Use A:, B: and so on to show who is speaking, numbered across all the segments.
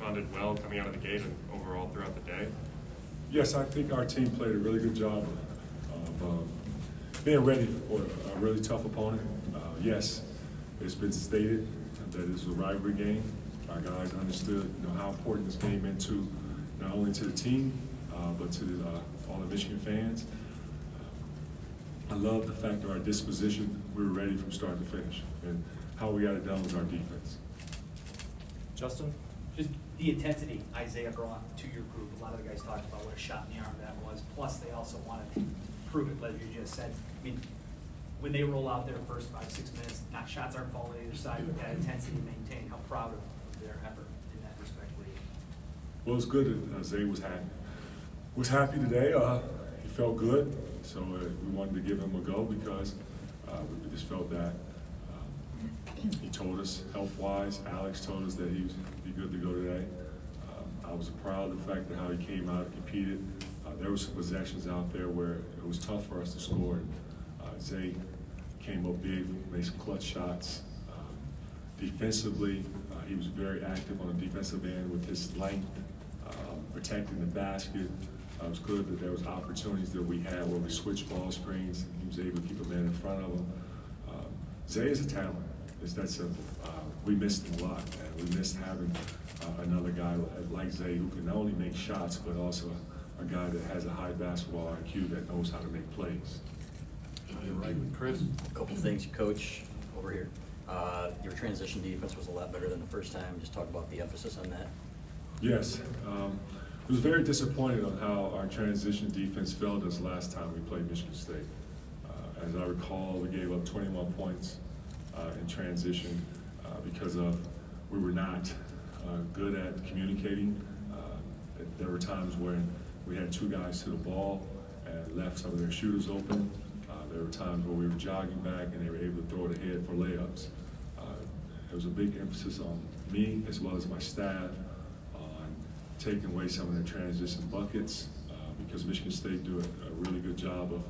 A: responded well coming out of the gate and overall throughout the day?
B: Yes, I think our team played a really good job of being ready for a really tough opponent. Yes, it's been stated that it's a rivalry game. Our guys understood, how important this game meant to not only to the team, but to all the Michigan fans. I love the fact of our disposition. We were ready from start to finish, and how we got it done was our defense.
C: Justin?
D: Just the intensity Isaiah brought to your group. A lot of the guys talked about what a shot in the arm that was. Plus, they also wanted to prove it, like you just said. I mean, when they roll out their first 5-6 minutes, not shots aren't falling either side, but that intensity maintained. How proud of their effort in that respect were you?
B: Well, it's good that Isaiah was happy. Was happy today. He felt good, so we wanted to give him a go because we just felt that he told us health-wise. Alex told us that he was be good to go today. I was proud of the fact that how he came out and competed. There were some possessions out there where it was tough for us to score. Zay came up big, made some clutch shots. Defensively, he was very active on the defensive end with his length, protecting the basket. It was good that there was opportunities that we had where we switched ball screens. He was able to keep a man in front of him. Zay is a talent. It's that simple. We missed him a lot, and we missed having another guy like Zay who can not only make shots, but also a guy that has a high basketball IQ that knows how to make plays.
C: You're right. Chris?
E: A couple things, Coach, over here. Your transition defense was a lot better than the first time. Just talk about the emphasis on that.
B: Yes. I was very disappointed on how our transition defense failed us last time we played Michigan State. As I recall, we gave up 21 points in transition because we were not good at communicating. There were times when we had two guys to the ball and left some of their shooters open. There were times where we were jogging back and they were able to throw it ahead for layups. There was a big emphasis on me as well as my staff on taking away some of their transition buckets because Michigan State do a really good job of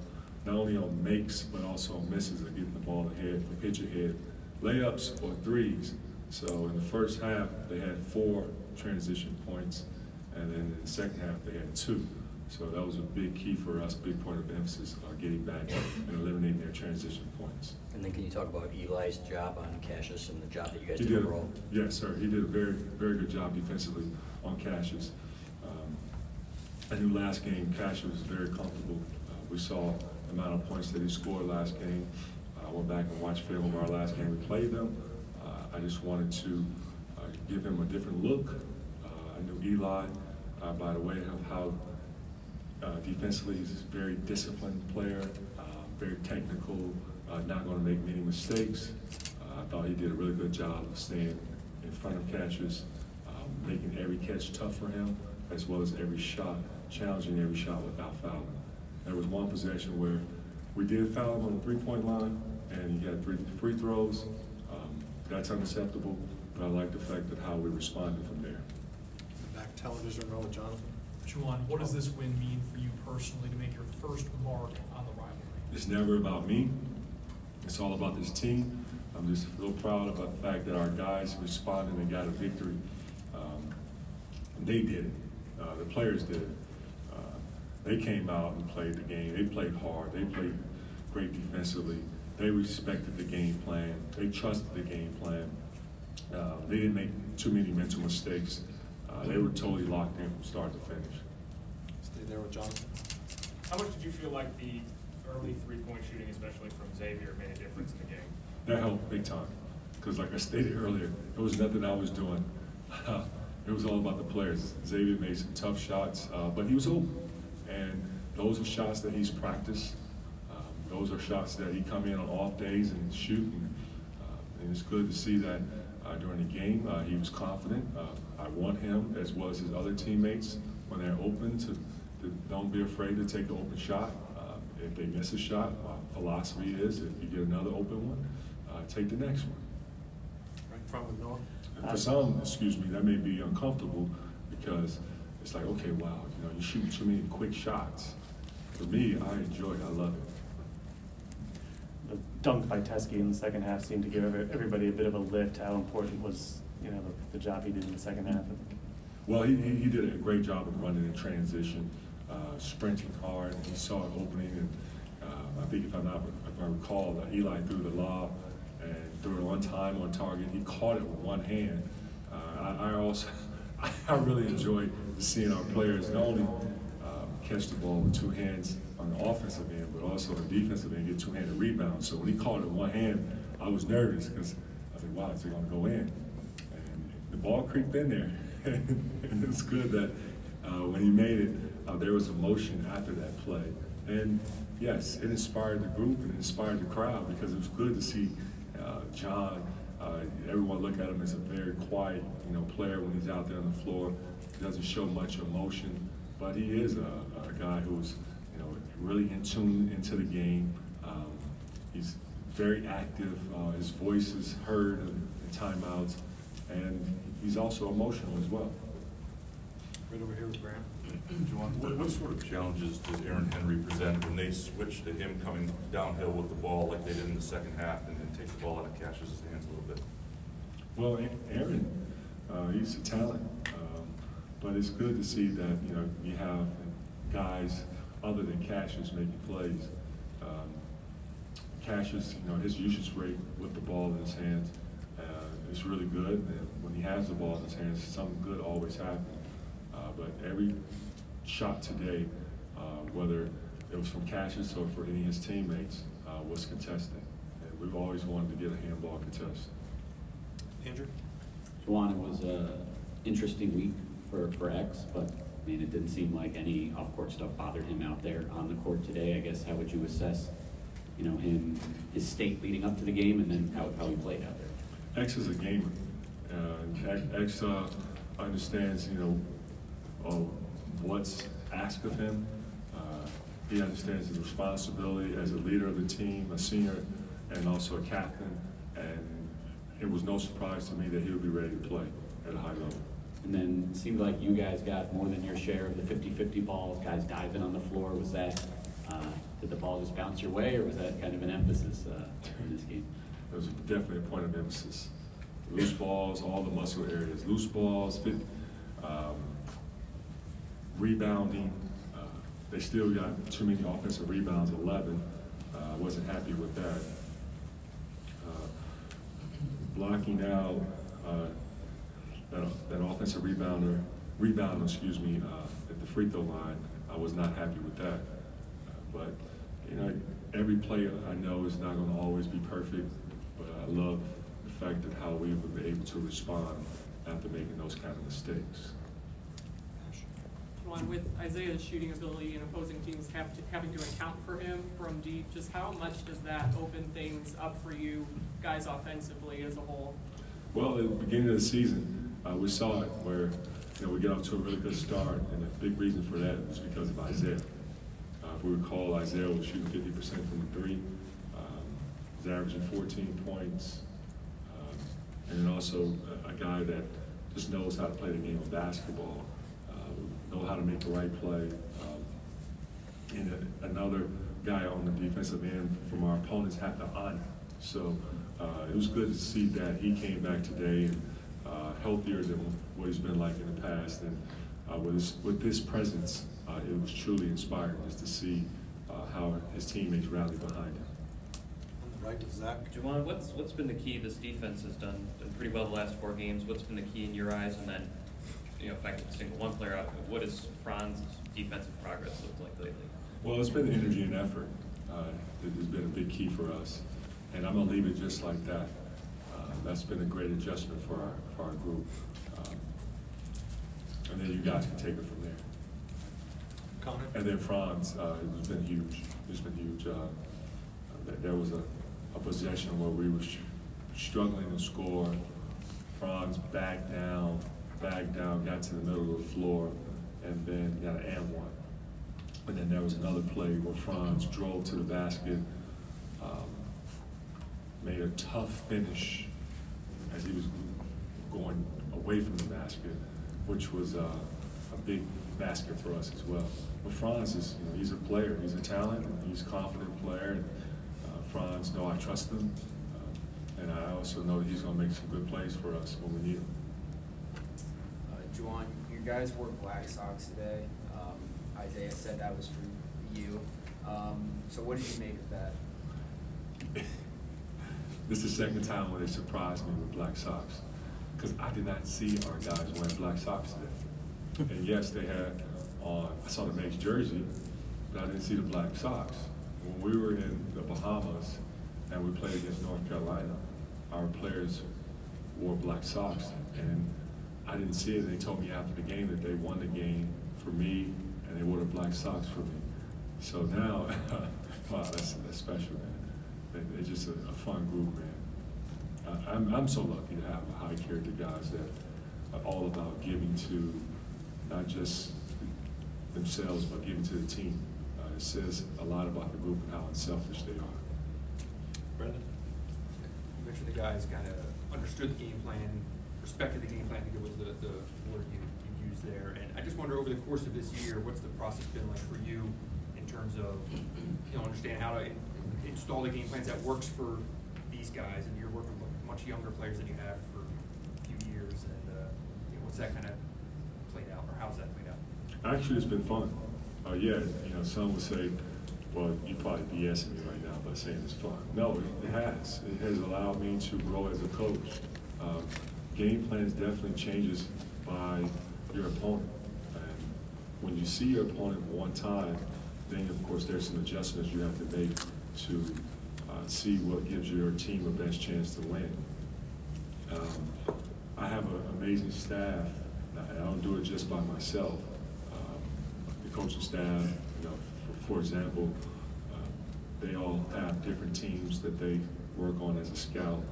B: not only on makes but also on misses of getting the ball ahead, the pitch ahead, layups or threes. So in the first half, they had 4 transition points, and then in the second half, they had 2. So that was a big key for us, big point of emphasis on getting back and eliminating their transition points.
E: And then can you talk about Eli's job on Cassius and the job that you guys did overall?
B: Yes, sir. He did a very, very good job defensively on Cassius. I knew last game Cassius was very comfortable. We saw the amount of points that he scored last game. I went back and watched film of our last game we played them. I just wanted to give him a different look. I knew Eli, by the way, of how defensively he's a very disciplined player, very technical, not going to make many mistakes. I thought he did a really good job of staying in front of Cassius, making every catch tough for him, as well as every shot, challenging every shot without fouling. There was one possession where we did foul him on the 3-point line, and he had 3 free throws. That's unacceptable, but I like the fact that how we responded from there.
C: Back television row with Jonathan.
F: Juwan, what does this win mean for you personally to make your first mark on the rivalry?
B: It's never about me. It's all about this team. I'm just real proud about the fact that our guys responded and got a victory. They did it. The players did it. They came out and played the game. They played hard. They played great defensively. They respected the game plan. They trusted the game plan. They didn't make too many mental mistakes. They were totally locked in from start to finish.
C: Stay there with Jonathan.
A: How much did you feel like the early 3-point shooting, especially from Xavier, made a difference in the game?
B: That helped big time. Because like I stated earlier, it was nothing I was doing. It was all about the players. Xavier made some tough shots, but he was open. And those are shots that he's practiced. Those are shots that he come in on off days and shoot. And it's good to see that during the game, he was confident. I want him, as well as his other teammates, when they're open, to don't be afraid to take an open shot. If they miss a shot, my philosophy is if you get another open one, take the next one.
C: Right in front with Noah.
B: And for some, that may be uncomfortable because it's like, okay, wow, you shoot too many quick shots. For me, I enjoy it. I love it.
G: The dunk by Teskey in the second half seemed to give everybody a bit of a lift. How important was the job he did in the second half?
B: Well, he did a great job of running in transition, sprinting hard. He saw an opening, and I think if I recall, Eli threw the lob and threw it on time, on target. He caught it with one hand. I really enjoy seeing our players not only catch the ball with two hands on the offensive end, but also on the defensive end, get two-handed rebounds. So when he caught it with one hand, I was nervous because I think, wow, is it going to go in? And the ball creeped in there. And it's good that when he made it, there was emotion after that play. And yes, it inspired the group and it inspired the crowd because it was good to see John. Everyone look at him as a very quiet, player when he's out there on the floor. He doesn't show much emotion, but he is a guy who's, really in tune into the game. He's very active. His voice is heard in timeouts, and he's also emotional as well.
C: Right over here with Graham.
H: Juwan, what sort of challenges does Aaron Henry present when they switch to him coming downhill with the ball like they did in the second half and then take the ball out of Cash's hands a little bit?
B: Well, Aaron, he's a talent, but it's good to see that you have guys other than Cassius making plays. Cassius, his usage rate with the ball in his hands is really good, and when he has the ball in his hands, something good always happens. But every shot today, whether it was from Cassius or for any of his teammates, was contested. And we've always wanted to get a handball contest.
C: Andrew?
I: Juwan, it was an interesting week for X, but I mean, it didn't seem like any off-court stuff bothered him out there on the court today. I guess, how would you assess, his state leading up to the game and then how he played out there?
B: X is a gamer. X understands, what's asked of him. He understands his responsibility as a leader of the team, a senior, and also a captain. And it was no surprise to me that he would be ready to play at a high level.
I: And then it seemed like you guys got more than your share of the 50-50 balls, guys diving on the floor. Was that, did the ball just bounce your way, or was that kind of an emphasis in this game?
B: It was definitely a point of emphasis. Loose balls, all the muscle areas. Loose balls, rebounding. They still got too many offensive rebounds, 11. I wasn't happy with that. Blocking out that offensive rebound, at the free throw line, I was not happy with that. But every player I know is not going to always be perfect, but I love the fact that how we were able to respond after making those kind of mistakes.
J: With Isaiah's shooting ability and opposing teams having to account for him from deep, just how much does that open things up for you guys offensively as a whole? Well,
B: at the beginning of the season, we saw it where we get off to a really good start, and a big reason for that was because of Isaiah. If we recall, Isaiah was shooting 50% from the three. He's averaging 14 points, and then also a guy that just knows how to play the game of basketball. Know how to make the right play. And another guy on the defensive end from our opponents had to honor. So it was good to see that he came back today and healthier than what he's been like in the past. And with this presence, it was truly inspiring just to see how his teammates rallied behind him.
C: On the right with Zach.
K: Juwan, what's been the key? This defense has done pretty well the last 4 games. What's been the key in your eyes? And then, if I could single one player out, what does Franz's defensive progress look like lately?
B: Well, it's been energy and effort that has been a big key for us, and I'm gonna leave it just like that. That's been a great adjustment for our group, and then you guys can take it from there.
C: Connor?
B: And then Franz, it's been huge. It's been huge. There was a possession where we were struggling to score. Franz backed down, got to the middle of the floor, and then got an and one. And then there was another play where Franz drove to the basket, made a tough finish as he was going away from the basket, which was a big basket for us as well. But Franz is, he's a player, he's a talent, and he's a confident player, and Franz, I trust him, and I also know that he's going to make some good plays for us when we need him.
D: Juwan,
L: guys wore black socks today. Isaiah said that was for you. So what did you make of that?
B: This is the second time when they surprised me with black socks, because I did not see our guys wearing black socks today. And yes, they had on, I saw the Mace jersey, but I didn't see the black socks. When we were in the Bahamas and we played against North Carolina, our players wore black socks, and I didn't see it. They told me after the game that they won the game for me, and they wore the black socks for me. So now, wow, that's special, man. It's just a fun group, man. I'm so lucky to have high character guys that are all about giving to not just themselves, but giving to the team. It says a lot about the group and how unselfish they are.
C: Brendan?
M: You mentioned the guys kind of understood the game plan, respected the game plan. I think it was the word you used there. And I just wonder, over the course of this year, what's the process been like for you in terms of, understand how to install the game plans that works for these guys, and you're working with much younger players than you have for a few years, and what's that kind of played out, or how's that played out?
B: Actually, it's been fun. Yeah, some would say, well, you probably BSing me right now by saying it's fun. No, it has. It has allowed me to grow as a coach. Game plans definitely changes by your opponent. And when you see your opponent one time, then of course there's some adjustments you have to make to see what gives your team a best chance to win. I have an amazing staff, and I don't do it just by myself. The coaching staff, for example, they all have different teams that they work on as a scout,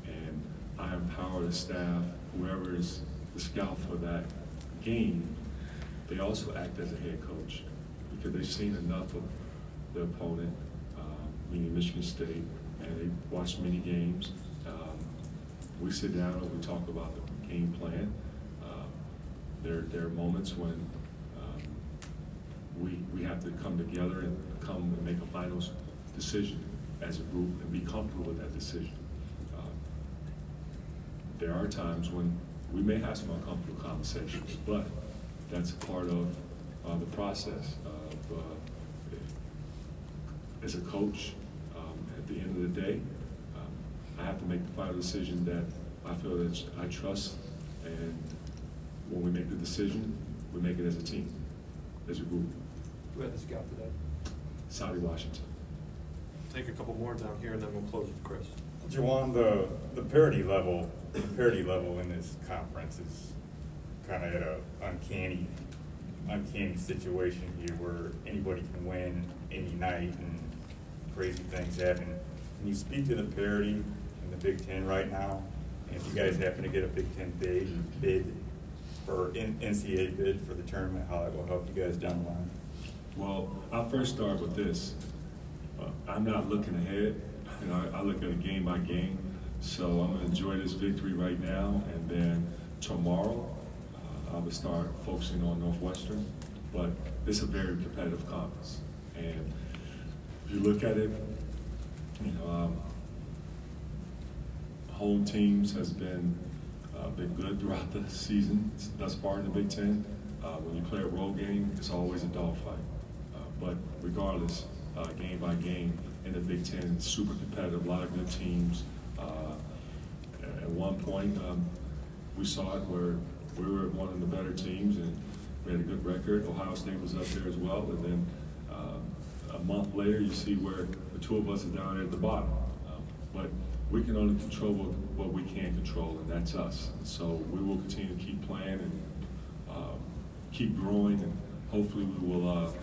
B: and I empower the staff, whoever is the scout for that game. They also act as a head coach because they've seen enough of the opponent, meaning Michigan State, and they watch many games. We sit down and we talk about the game plan. There are moments when we have to come together and come and make a final decision as a group and be comfortable with that decision. There are times when we may have some uncomfortable conversations, but that's part of the process. As a coach, at the end of the day, I have to make the final decision that I feel that I trust, and when we make the decision, we make it as a team, as a group.
C: Who had the scout today?
B: Saudi Washington.
C: Take a couple more down here, and then we'll close with Chris.
N: Juwan, the parity level in this conference is kind of at an uncanny situation here where anybody can win any night and crazy things happen. Can you speak to the parity in the Big Ten right now? And if you guys happen to get a Big Ten bid for NCAA bid for the tournament, how that will help you guys down the line?
B: Well, I'll first start with this. I'm not looking ahead. I look at it game by game. So I'm going to enjoy this victory right now, and then tomorrow I will start focusing on Northwestern. But it's a very competitive conference, and if you look at it, home teams has been good throughout the season thus far in the Big Ten. When you play a road game, it's always a dogfight. But regardless, game by game in the Big Ten, it's super competitive, a lot of good teams. At one point, we saw it where we were one of the better teams, and we had a good record. Ohio State was up there as well, and then a month later, you see where the two of us are down there at the bottom. But we can only control what we can control, and that's us. So we will continue to keep playing and keep growing, and hopefully we will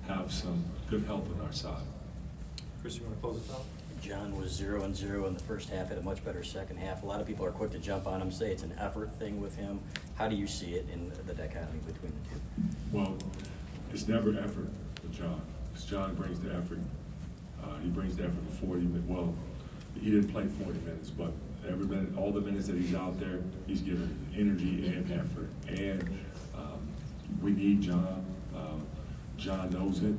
B: have some good health on our side.
C: Chris, you want to close us out?
E: John was 0-0 in the first half, had a much better second half. A lot of people are quick to jump on him, say it's an effort thing with him. How do you see it in the dichotomy between the two?
B: Well, it's never effort with John, because John brings the effort. He brings the effort for 40 minutes. Well, he didn't play 40 minutes, but every minute, all the minutes that he's out there, he's giving energy and effort. And we need John. John knows it.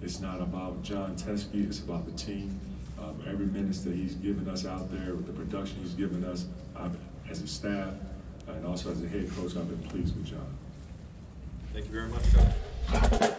B: It's not about John Teskey, it's about the team. Every minute that he's given us out there, with the production he's given us, as a staff, And also as a head coach, I've been pleased with John.
C: Thank you very much, Coach.